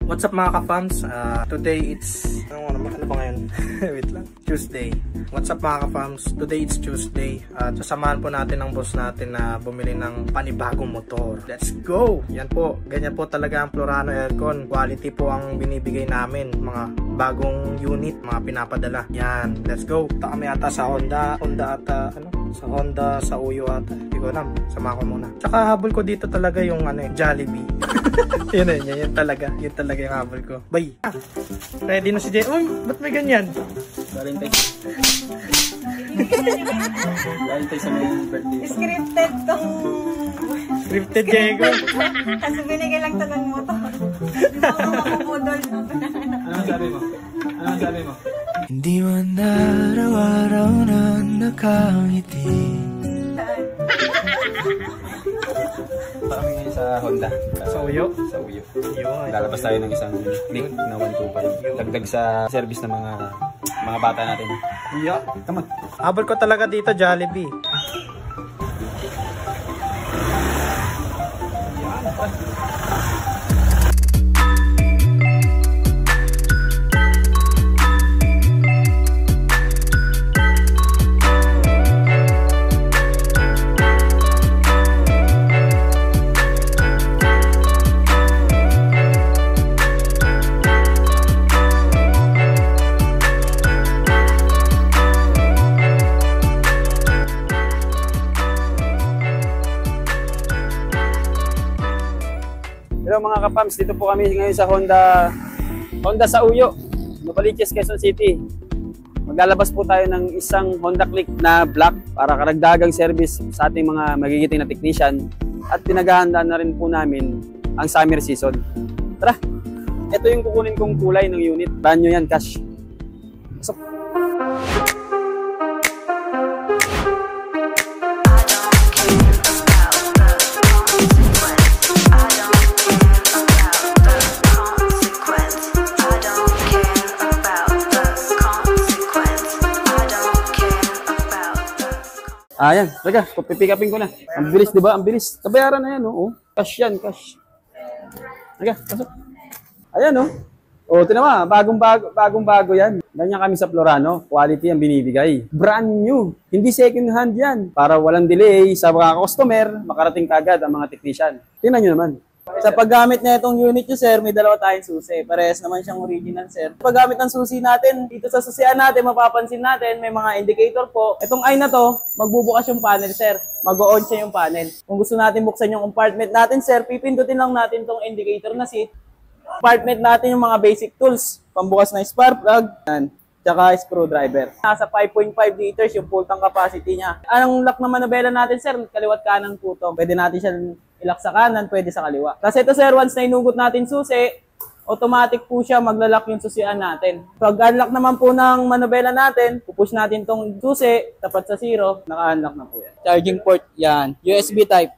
What's up mga ka-fams? Today it's... Ano ba ngayon? Wait lang. Tuesday. What's up mga ka-fams? Today it's Tuesday. Sasamahan po natin ang boss natin na bumili ng panibagong motor. Let's go! Yan po. Ganyan po talaga ang Plurano Aircon. Quality po ang binibigay namin. Mga bagong unit, mga pinapadala. Yan. Let's go. Ito kami ata sa Honda. Sa Honda, sa Uyo ata. Hindi ko alam. Sama ko muna. Tsaka habol ko dito talaga yung Jollibee. Yun talaga yung habol ko. Bye! Ready na si Jay. Uy! Ba't may ganyan? Valentine. Valentine sa may birthday. Scripted tong... Scripted, Diego. Kasi binigay lang ito ng motor. Makapupudol. Anong sabi mo? Hindi man araw-araw na nakangiti. Kami ngayon sa Honda. Sa Uyo? Sa Uyo. Yun. Lalabas tayo ng isang link na 125. Dagdag sa service ng mga bata natin. Yeah. Come on. Habol ko talaga dito, Jollibee. Hello mga kapams, dito po kami ngayon sa Honda sa Uyo, Novaliches, Quezon City. Maglalabas po tayo ng isang Honda Click na black para karagdagang service sa ating mga magigiting na technician at pinaghahandaan na rin po namin ang summer season. Tara, ito yung kukunin kong kulay ng unit. Brand new yan, cash. Pasok. Ayan, talaga, pipick upin ko na. Ang bilis, di ba? Ang bilis. Kabayaran na yan, oh. Cash yan, cash. Talaga, pasok. Ayan, oh. Oh, tinama, bagong-bago yan. Ganyan kami sa Plurano. Quality ang binibigay. Brand new. Hindi second hand yan. Para walang delay sa mga customer, makarating kagad ang mga technician. Tingnan nyo naman. Sa paggamit na itong unit nyo, sir, may dalawa tayong susi. Parehas naman siyang original, sir. Paggamit ng susi natin, dito sa susian natin, mapapansin natin, may mga indicator po. Itong eye na to, magbubukas yung panel, sir. Mag-o-on siya yung panel. Kung gusto natin buksan yung compartment natin, sir, pipindutin lang natin itong indicator na seat. Compartment natin yung mga basic tools. Pambukas na spark plug, yan, tsaka screwdriver. Nasa 5.5 liters yung full tank capacity niya. Anong lock na manubela natin, sir? Kaliwat kanan po to. Pwede natin siya ilak sa kanan, pwede sa kaliwa. Kasi ito, sir, once na inugot natin susi, automatic po siya maglalak yung susian natin. Pag unlock naman po ng manubela natin, pupush natin tong susi, tapat sa 0, naka-unlock na po yan. Charging port, yan. USB type.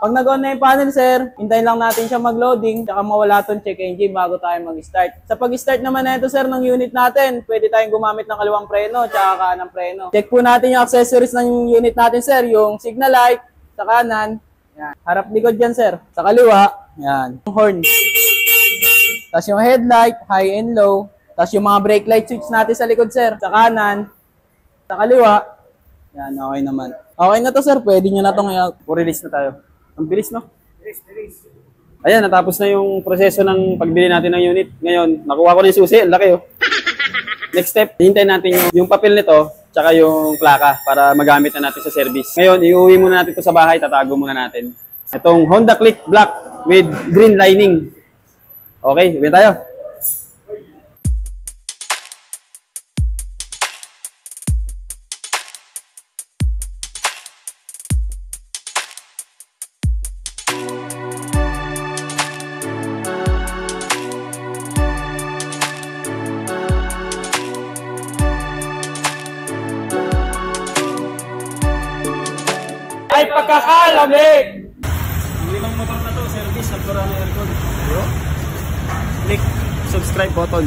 Pag nag-on na yung panel, sir, hintayin lang natin siya mag-loading, tsaka mawala tong check engine bago tayo mag-start. Sa pag-start naman na ito, sir, ng unit natin, pwede tayong gumamit ng kaliwang preno, tsaka kanang preno. Check po natin yung accessories ng unit natin, sir, yung signal light, sa kanan, yan. Harap likod dyan, sir. Sa kaliwa, yan. Yung horn. Tapos yung headlight, high and low. Tapos yung mga brake light switch natin sa likod, sir. Sa kanan, sa kaliwa. Yan, okay naman. Okay na to, sir. Pwede nyo na itong Release na tayo. Ang bilis, no? Bilis. Ayan, natapos na yung proseso ng pagbili natin ng unit. Ngayon, nakuha ko na yung susi. Ang laki, oh. Next step, hintayin natin yung papel nito, tsaka yung plaka para magamit na natin sa service. Ngayon, iuwi muna natin ito sa bahay, tatago muna natin. Itong Honda Click Black with green lining. Okay, uwi tayo. ay pagkakalamig! Yung limang motor na to, service sa Plurano Aircon. Click. subscribe button.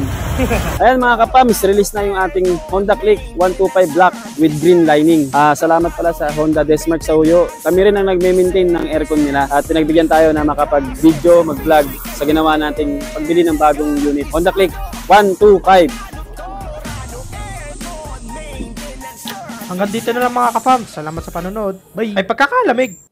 Ayan mga kapams, release na yung ating Honda Click 125 Black with green lining. Salamat pala sa Honda Desmark sa Uyo. Kami rin ang nagme-maintain ng aircon nila at pinagbigyan tayo na makapag-video, mag-vlog sa ginawa nating pagbili ng bagong unit. Honda Click 125. Hanggang dito na lang mga ka-fams. Salamat sa panonood. Bye! Ay pagkakalamig!